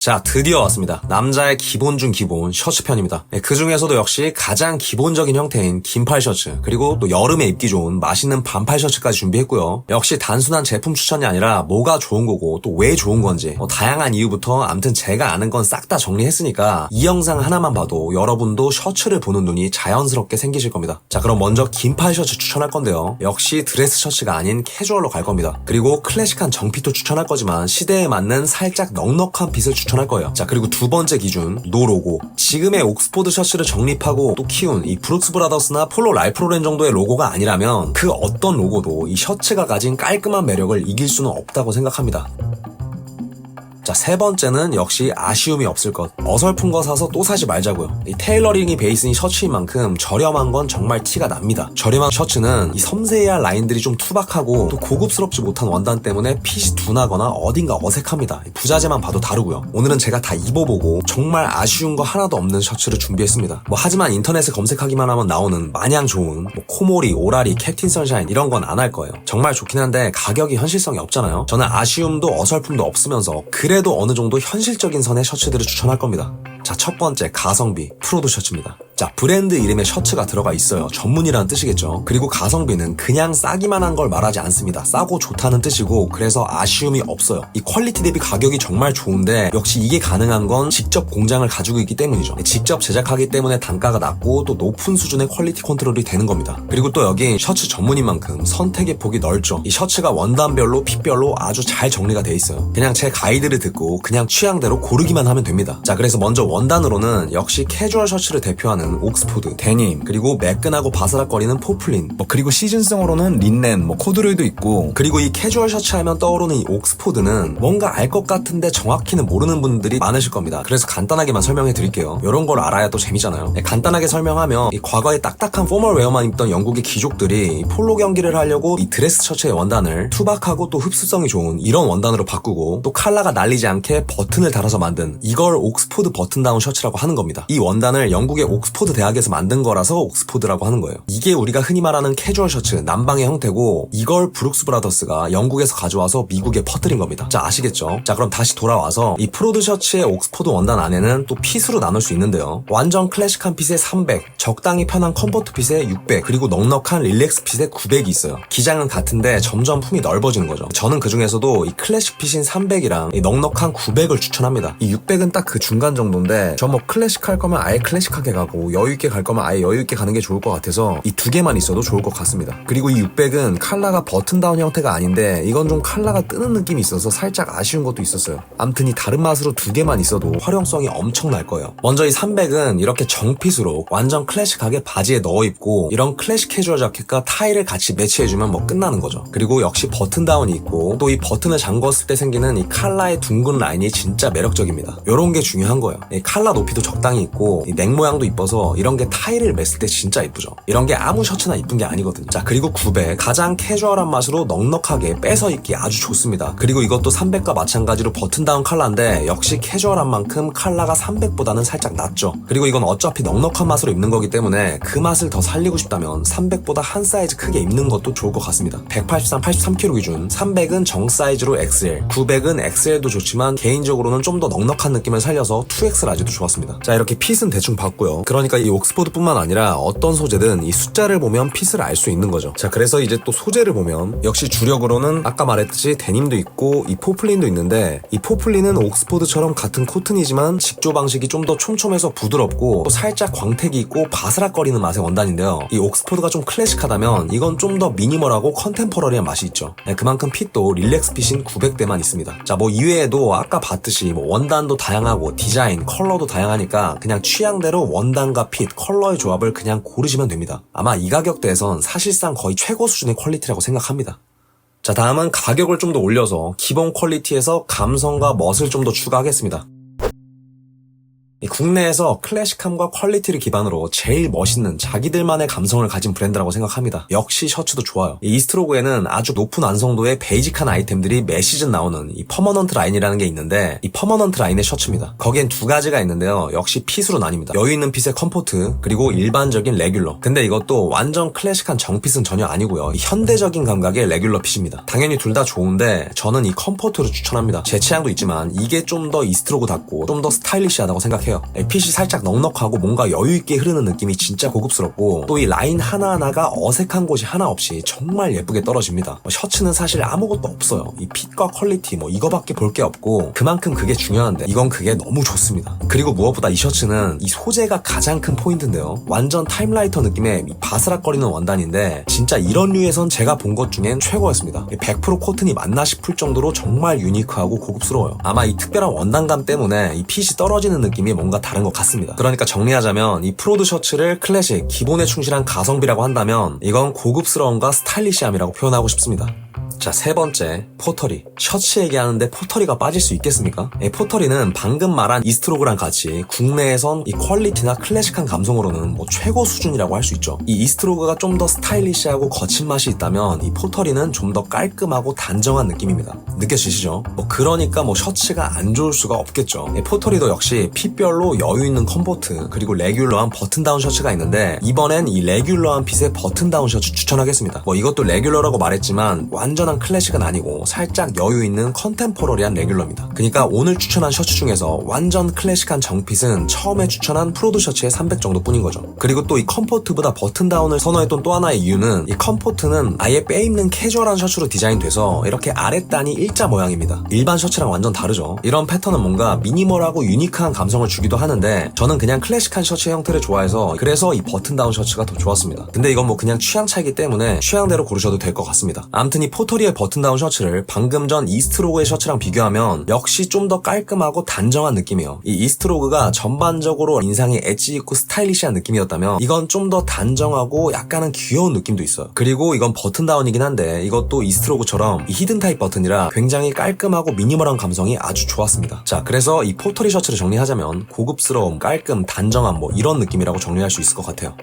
자, 드디어 왔습니다. 남자의 기본 중 기본 셔츠 편입니다. 그 중에서도 역시 가장 기본적인 형태인 긴팔 셔츠, 그리고 또 여름에 입기 좋은 맛있는 반팔 셔츠까지 준비했고요. 역시 단순한 제품 추천이 아니라 뭐가 좋은 거고 또 왜 좋은 건지 다양한 이유부터 암튼 제가 아는 건 싹 다 정리했으니까 이 영상 하나만 봐도 여러분도 셔츠를 보는 눈이 자연스럽게 생기실 겁니다. 자, 그럼 먼저 긴팔 셔츠 추천할 건데요. 역시 드레스 셔츠가 아닌 캐주얼로 갈 겁니다. 그리고 클래식한 정핏도 추천할 거지만 시대에 맞는 살짝 넉넉한 핏을 추천할 거예요. 자, 그리고 두 번째 기준, 노 로고. 지금의 옥스포드 셔츠를 정립하고 또 키운 이 브룩스 브라더스나 폴로 랄프 로렌 정도의 로고가 아니라면 그 어떤 로고도 이 셔츠가 가진 깔끔한 매력을 이길 수는 없다고 생각합니다. 자, 세 번째는 역시 아쉬움이 없을 것. 어설픈 거 사서 또 사지 말자고요. 이 테일러링이 베이스인 셔츠인 만큼 저렴한 건 정말 티가 납니다. 저렴한 셔츠는 이 섬세한 라인들이 좀 투박하고 또 고급스럽지 못한 원단 때문에 핏이 둔하거나 어딘가 어색합니다. 부자재만 봐도 다르고요. 오늘은 제가 다 입어보고 정말 아쉬운 거 하나도 없는 셔츠를 준비했습니다. 하지만 인터넷에 검색하기만 하면 나오는 마냥 좋은 코모리, 오라리, 캡틴 선샤인 이런 건 안 할 거예요. 정말 좋긴 한데 가격이 현실성이 없잖아요. 저는 아쉬움도 어설픔도 없으면서 그래도 어느 정도 현실적인 선의 셔츠들을 추천할 겁니다. 자, 첫 번째 가성비 프로도 셔츠입니다. 자, 브랜드 이름에 셔츠가 들어가 있어요. 전문이라는 뜻이겠죠. 그리고 가성비는 그냥 싸기만 한 걸 말하지 않습니다. 싸고 좋다는 뜻이고 그래서 아쉬움이 없어요. 이 퀄리티 대비 가격이 정말 좋은데 역시 이게 가능한 건 직접 공장을 가지고 있기 때문이죠. 직접 제작하기 때문에 단가가 낮고 또 높은 수준의 퀄리티 컨트롤이 되는 겁니다. 그리고 또 여기 셔츠 전문인 만큼 선택의 폭이 넓죠. 이 셔츠가 원단별로 핏별로 아주 잘 정리가 돼 있어요. 그냥 제 가이드를 듣고 그냥 취향대로 고르기만 하면 됩니다. 자, 그래서 먼저 원단으로는 역시 캐주얼 셔츠를 대표하는 옥스포드, 데님, 그리고 매끈하고 바스락거리는 포플린, 그리고 시즌성으로는 린넨, 코드로이도 있고. 그리고 이 캐주얼 셔츠 하면 떠오르는 이 옥스포드는 뭔가 알 것 같은데 정확히는 모르는 분들이 많으실 겁니다. 그래서 간단하게만 설명해 드릴게요. 이런 걸 알아야 또 재미잖아요. 간단하게 설명하면 이 과거에 딱딱한 포멀웨어만 입던 영국의 귀족들이 폴로 경기를 하려고 이 드레스 셔츠의 원단을 투박하고 또 흡수성이 좋은 이런 원단으로 바꾸고 또 컬러가 날리지 않게 버튼을 달아서 만든 이걸 옥스포드 버튼다운 셔츠라고 하는 겁니다. 이 원단을 영국의 옥스포드 대학에서 만든 거라서 옥스포드라고 하는 거예요. 이게 우리가 흔히 말하는 캐주얼 셔츠, 남방의 형태고 이걸 브룩스 브라더스가 영국에서 가져와서 미국에 퍼뜨린 겁니다. 자, 아시겠죠? 자, 그럼 다시 돌아와서 이 프로드 셔츠의 옥스포드 원단 안에는 또 핏으로 나눌 수 있는데요. 완전 클래식한 핏에 300, 적당히 편한 컴포트 핏에 600, 그리고 넉넉한 릴렉스 핏에 900이 있어요. 기장은 같은데 점점 품이 넓어지는 거죠. 저는 그 중에서도 이 클래식 핏인 300이랑 이 넉넉한 900을 추천합니다. 이 600은 딱 그 중간 정도인데 저 클래식 할 거면 아예 클래식하게 가고 여유있게 갈 거면 아예 여유있게 가는 게 좋을 것 같아서 이 두 개만 있어도 좋을 것 같습니다. 그리고 이 600은 컬러가 버튼다운 형태가 아닌데 이건 좀 컬러가 뜨는 느낌이 있어서 살짝 아쉬운 것도 있었어요. 암튼 이 다른 맛으로 두 개만 있어도 활용성이 엄청날 거예요. 먼저 이 300은 이렇게 정핏으로 완전 클래식하게 바지에 넣어 입고 이런 클래식 캐주얼 자켓과 타이를 같이 매치해주면 끝나는 거죠. 그리고 역시 버튼다운이 있고 또 이 버튼을 잠궜을 때 생기는 이 컬러의 둥근 라인이 진짜 매력적입니다. 요런 게 중요한 거예요. 이 컬러 높이도 적당히 있고 이 넥 모양도 이뻐서 이런 게 타이를 맸을 때 진짜 이쁘죠. 이런 게 아무 셔츠나 이쁜 게 아니거든요. 자, 그리고 900 가장 캐주얼한 맛으로 넉넉하게 빼서 입기 아주 좋습니다. 그리고 이것도 300과 마찬가지로 버튼다운 컬러인데 역시 캐주얼한 만큼 컬러가 300보다는 살짝 낮죠. 그리고 이건 어차피 넉넉한 맛으로 입는 거기 때문에 그 맛을 더 살리고 싶다면 300보다 한 사이즈 크게 입는 것도 좋을 것 같습니다. 183, 83kg 기준 300은 정 사이즈로 XL, 900은 XL도 좋지만 개인적으로는 좀 더 넉넉한 느낌을 살려서 2X 라지도 좋았습니다. 자, 이렇게 핏은 대충 봤고요. 그러니까 이 옥스포드뿐만 아니라 어떤 소재든 이 숫자를 보면 핏을 알 수 있는 거죠. 자, 그래서 이제 또 소재를 보면 역시 주력으로는 아까 말했듯이 데님도 있고 이 포플린도 있는데 이 포플린은 옥스포드처럼 같은 코튼이지만 직조 방식이 좀 더 촘촘해서 부드럽고 또 살짝 광택이 있고 바스락거리는 맛의 원단인데요. 이 옥스포드가 좀 클래식하다면 이건 좀 더 미니멀하고 컨템퍼러리한 맛이 있죠. 그만큼 핏도 릴렉스 핏인 900대만 있습니다. 자, 이외에도 아까 봤듯이 원단도 다양하고 디자인, 컬러도 다양하니까 그냥 취향대로 원단과 핏, 컬러의 조합을 그냥 고르시면 됩니다. 아마 이 가격대에선 사실상 거의 최고 수준의 퀄리티라고 생각합니다. 자, 다음은 가격을 좀 더 올려서 기본 퀄리티에서 감성과 멋을 좀 더 추가하겠습니다. 이 국내에서 클래식함과 퀄리티를 기반으로 제일 멋있는 자기들만의 감성을 가진 브랜드라고 생각합니다. 역시 셔츠도 좋아요. 이 이스트로그에는 아주 높은 완성도의 베이직한 아이템들이 매 시즌 나오는 이 퍼머넌트 라인이라는 게 있는데, 이 퍼머넌트 라인의 셔츠입니다. 거기엔 두 가지가 있는데요. 역시 핏으로 나뉩니다. 여유 있는 핏의 컴포트, 그리고 일반적인 레귤러. 근데 이것도 완전 클래식한 정핏은 전혀 아니고요. 이 현대적인 감각의 레귤러 핏입니다. 당연히 둘 다 좋은데 저는 이 컴포트를 추천합니다. 제 취향도 있지만 이게 좀 더 이스트로그답고 좀 더 스타일리시하다고 생각해요. 핏이 살짝 넉넉하고 뭔가 여유있게 흐르는 느낌이 진짜 고급스럽고, 또 이 라인 하나하나가 어색한 곳이 하나 없이 정말 예쁘게 떨어집니다. 셔츠는 사실 아무것도 없어요. 이 핏과 퀄리티 이거밖에 볼 게 없고, 그만큼 그게 중요한데 이건 그게 너무 좋습니다. 그리고 무엇보다 이 셔츠는 이 소재가 가장 큰 포인트인데요. 완전 타임라이터 느낌의 이 바스락거리는 원단인데 진짜 이런 류에선 제가 본 것 중엔 최고였습니다. 100% 코튼이 맞나 싶을 정도로 정말 유니크하고 고급스러워요. 아마 이 특별한 원단감 때문에 이 핏이 떨어지는 느낌이 뭔가 다른 것 같습니다. 그러니까 정리하자면 이 프로드 셔츠를 클래식, 기본에 충실한 가성비라고 한다면 이건 고급스러움과 스타일리시함이라고 표현하고 싶습니다. 자, 세 번째, 포터리. 셔츠 얘기하는데 포터리가 빠질 수 있겠습니까? 포터리는 방금 말한 이스트로그랑 같이 국내에선 이 퀄리티나 클래식한 감성으로는 최고 수준이라고 할 수 있죠. 이 이스트로그가 좀 더 스타일리시하고 거친 맛이 있다면 이 포터리는 좀 더 깔끔하고 단정한 느낌입니다. 느껴지시죠? 그러니까 셔츠가 안 좋을 수가 없겠죠. 포터리도 역시 핏별로 여유 있는 컴포트, 그리고 레귤러한 버튼다운 셔츠가 있는데, 이번엔 이 레귤러한 핏의 버튼다운 셔츠 추천하겠습니다. 이것도 레귤러라고 말했지만 완전한 클래식은 아니고 살짝 여유 있는 컨템포러리한 레귤러입니다. 그러니까 오늘 추천한 셔츠 중에서 완전 클래식한 정핏은 처음에 추천한 프로드 셔츠의 300 정도 뿐인 거죠. 그리고 또 이 컴포트보다 버튼다운을 선호했던 또 하나의 이유는, 이 컴포트는 아예 빼입는 캐주얼한 셔츠로 디자인돼서 이렇게 아랫단이 일자 모양입니다. 일반 셔츠랑 완전 다르죠. 이런 패턴은 뭔가 미니멀하고 유니크한 감성을 주기도 하는데, 저는 그냥 클래식한 셔츠의 형태를 좋아해서 그래서 이 버튼다운 셔츠가 더 좋았습니다. 근데 이건 그냥 취향 차이기 때문에 취향대로 고르셔도 될 것 같습니다. 아무튼 이 포터리의 버튼다운 셔츠를 방금 전 이스트로그의 셔츠랑 비교하면 역시 좀 더 깔끔하고 단정한 느낌이에요. 이 이스트로그가 전반적으로 인상이 엣지 있고 스타일리시한 느낌이었다면 이건 좀 더 단정하고 약간은 귀여운 느낌도 있어요. 그리고 이건 버튼다운이긴 한데 이것도 이스트로그처럼 이 히든 타입 버튼이라 굉장히 깔끔하고 미니멀한 감성이 아주 좋았습니다. 자, 그래서 이 포터리 셔츠를 정리하자면 고급스러움, 깔끔, 단정함 이런 느낌이라고 정리할 수 있을 것 같아요.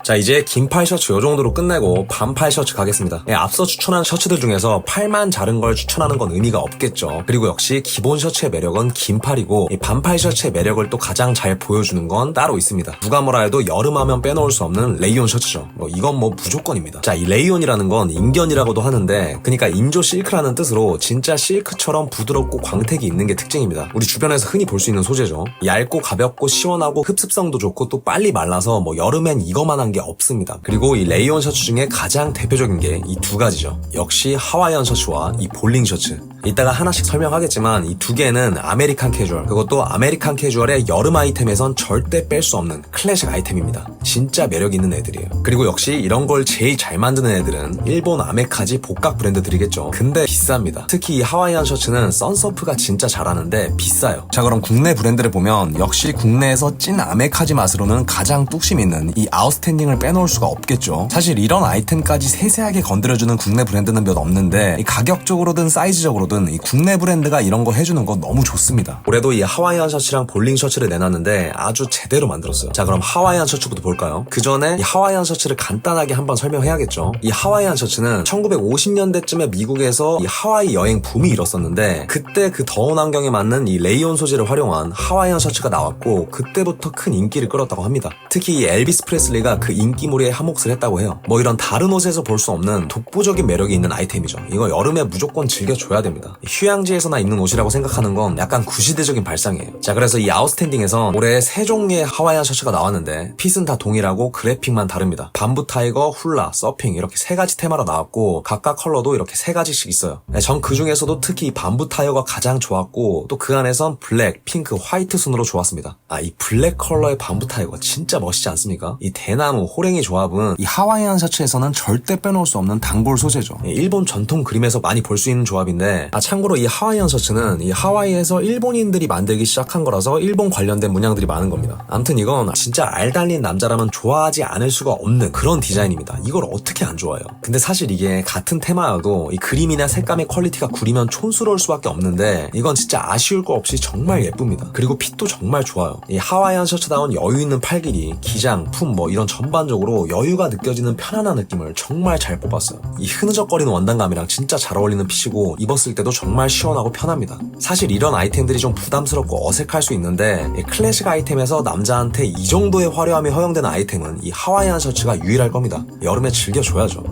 자, 이제 긴팔 셔츠 요 정도로 끝내고 반팔 셔츠 가겠습니다. 앞서 추천한 셔츠들 중에서 팔만 자른 걸 추천하는 건 의미가 없겠죠. 그리고 역시 기본 셔츠의 매력은 긴팔이고, 이 반팔 셔츠의 매력을 또 가장 잘 보여주는 건 따로 있습니다. 누가 뭐라 해도 여름하면 빼놓을 수 없는 레이온 셔츠죠. 이건 무조건입니다. 자, 이 레이온이라는 건 인견이라고도 하는데, 그러니까 인조 실크라는 뜻으로 진짜 실크처럼 부드럽고 광택이 있는 게 특징입니다. 우리 주변에서 흔히 볼 수 있는 소재죠. 얇고 가볍고 시원하고 흡습성도 좋고 또 빨리 말라서 여름엔 이거만한 게 없습니다. 그리고 이 레이온 셔츠 중에 가장 대표적인 게 이 두 가지죠. 역시 하와이안 셔츠와 이 볼링 셔츠. 이따가 하나씩 설명하겠지만 이 두 개는 아메리칸 캐주얼, 그것도 아메리칸 캐주얼의 여름 아이템에선 절대 뺄 수 없는 클래식 아이템입니다. 진짜 매력 있는 애들이에요. 그리고 역시 이런 걸 제일 잘 만드는 애들은 일본 아메카지 복각 브랜드들이겠죠. 근데 비쌉니다. 특히 이 하와이안 셔츠는 선서프가 진짜 잘하는데 비싸요. 자, 그럼 국내 브랜드를 보면 역시 국내에서 찐 아메카지 맛으로는 가장 뚝심 있는 이 아웃스탠딩을 빼놓을 수가 없겠죠. 사실 이런 아이템까지 세세하게 건드려주는 국내 브랜드는 몇 없는데, 이 가격적으로든 사이즈적으로든 이 국내 브랜드가 이런 거 해주는 거 너무 좋습니다. 올해도 이 하와이안 셔츠랑 볼링 셔츠를 내놨는데 아주 제대로 만들었어요. 자, 그럼 하와이안 셔츠부터 볼까요? 그 전에 이 하와이안 셔츠를 간단하게 한번 설명해야겠죠. 이 하와이안 셔츠는 1950년대쯤에 미국에서 이 하와이 여행 붐이 일었었는데, 그때 그 더운 환경에 맞는 이 레이온 소재를 활용한 하와이안 셔츠가 나왔고 그때부터 큰 인기를 끌었다고 합니다. 특히 이 엘비스 프레슬리가 그 인기몰이에 한몫을 했다고 해요. 이런 다른 옷에서 볼 수 없는 독보적인 매력이 있는 아이템이죠. 이거 여름에 무조건 즐겨줘야 됩니다. 휴양지에서나 입는 옷이라고 생각하는 건 약간 구시대적인 발상이에요. 자, 그래서 이 아웃스탠딩에선 올해 세 종류의 하와이안 셔츠가 나왔는데 핏은 다 동일하고 그래픽만 다릅니다. 밤부 타이거, 훌라, 서핑 이렇게 세 가지 테마로 나왔고 각각 컬러도 이렇게 세 가지씩 있어요. 전 그 중에서도 특히 이 밤부 타이거가 가장 좋았고 또 그 안에선 블랙, 핑크, 화이트 순으로 좋았습니다. 이 블랙 컬러의 밤부 타이거 진짜 멋있지 않습니까? 이 대나무, 호랭이 조합은 이 하와이안 셔츠에서는 절대 빼놓을 수 없는 단골 소재죠. 일본 전통 그림에서 많이 볼 수 있는 조합인데 있는데 참고로 이 하와이안 셔츠는 이 하와이에서 일본인들이 만들기 시작한 거라서 일본 관련된 문양들이 많은 겁니다. 아무튼 이건 진짜 알 달린 남자라면 좋아하지 않을 수가 없는 그런 디자인입니다. 이걸 어떻게 안 좋아해요? 근데 사실 이게 같은 테마여도 이 그림이나 색감의 퀄리티가 구리면 촌스러울 수밖에 없는데 이건 진짜 아쉬울 거 없이 정말 예쁩니다. 그리고 핏도 정말 좋아요. 이 하와이안 셔츠다운 여유 있는 팔 길이, 기장, 품 이런 전반적으로 여유가 느껴지는 편안한 느낌을 정말 잘 뽑았어요. 이 흐느적거리는 원단감이랑 진짜 잘 어울리는 핏이고 입었을 때도 정말 시원하고 편합니다. 사실 이런 아이템들이 좀 부담스럽고 어색할 수 있는데 이 클래식 아이템에서 남자한테 이 정도의 화려함이 허용되는 아이템은 이 하와이안 셔츠가 유일할 겁니다. 여름에 즐겨줘야죠.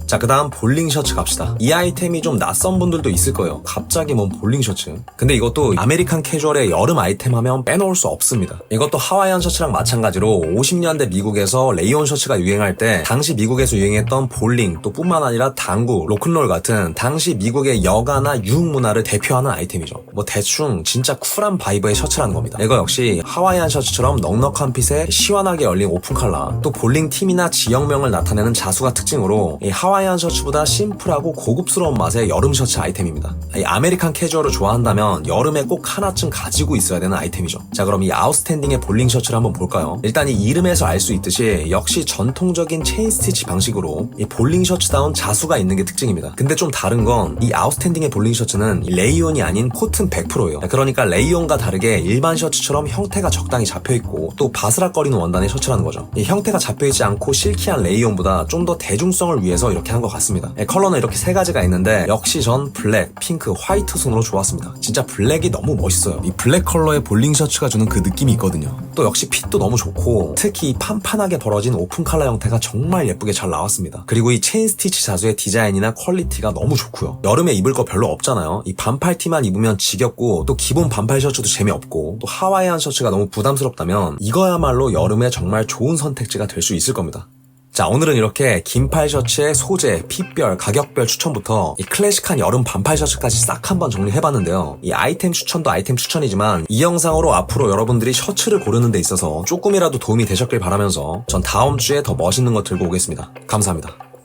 자, 그 다음 볼링 셔츠 갑시다. 이 아이템이 좀 낯선 분들도 있을 거예요. 갑자기 뭔 볼링 셔츠. 근데 이것도 아메리칸 캐주얼의 여름 아이템 하면 빼놓을 수 없습니다. 이것도 하와이안 셔츠랑 마찬가지로 50년대 미국에서 레이온 셔츠가 유행할 때 당시 미국에서 유행했던 볼링 또 뿐만 아니라 당구, 로큰롤 같은 당시 미국의 여가나 유흥 문화를 대표하는 아이템이죠. 대충 진짜 쿨한 바이브의 셔츠라는 겁니다. 이거 역시 하와이안 셔츠처럼 넉넉한 핏에 시원하게 열린 오픈 컬러, 또 볼링 팀이나 지역명을 나타내는 자수가 특징으로 이 하와이안 셔츠보다 심플하고 고급스러운 맛의 여름 셔츠 아이템입니다. 이 아메리칸 캐주얼을 좋아한다면 여름에 꼭 하나쯤 가지고 있어야 되는 아이템이죠. 자, 그럼 이 아웃스탠딩의 볼링 셔츠를 한번 볼까요? 일단 이 이름에서 알 수 있듯이 역시 전통적인 체인 스티치 방식으로 이 볼링 셔츠다운 자수가 있는 게 특징입니다. 근데 좀 다른 건 이 아웃스탠딩의 볼링 셔츠는 이 레이온이 아닌 코튼 100%예요. 그러니까 레이온과 다르게 일반 셔츠처럼 형태가 적당히 잡혀있고 또 바스락거리는 원단의 셔츠라는 거죠. 이 형태가 잡혀있지 않고 실키한 레이온보다 좀 더 대중성을 위해서 이렇게 한 것 같습니다. 컬러는 이렇게 세 가지가 있는데 역시 전 블랙, 핑크, 화이트 순으로 좋았습니다. 진짜 블랙이 너무 멋있어요. 이 블랙 컬러의 볼링 셔츠가 주는 그 느낌이 있거든요. 또 역시 핏도 너무 좋고 특히 이 판판하게 벌어진 오픈 컬러 형태가 정말 예쁘게 잘 나왔습니다. 그리고 이 체인 스티치 자수의 디자인이나 퀄리티가 너무 좋고요. 여름에 입을 거 별로 없잖아요. 이 반팔 티만 입으면 지겹고 또 기본 반팔 셔츠도 재미없고 또 하와이안 셔츠가 너무 부담스럽다면 이거야말로 여름에 정말 좋은 선택지가 될 수 있을 겁니다. 자, 오늘은 이렇게 긴팔 셔츠의 소재, 핏별, 가격별 추천부터 이 클래식한 여름 반팔 셔츠까지 싹 한번 정리해봤는데요. 이 아이템 추천도 아이템 추천이지만 이 영상으로 앞으로 여러분들이 셔츠를 고르는 데 있어서 조금이라도 도움이 되셨길 바라면서 전 다음 주에 더 멋있는 거 들고 오겠습니다. 감사합니다.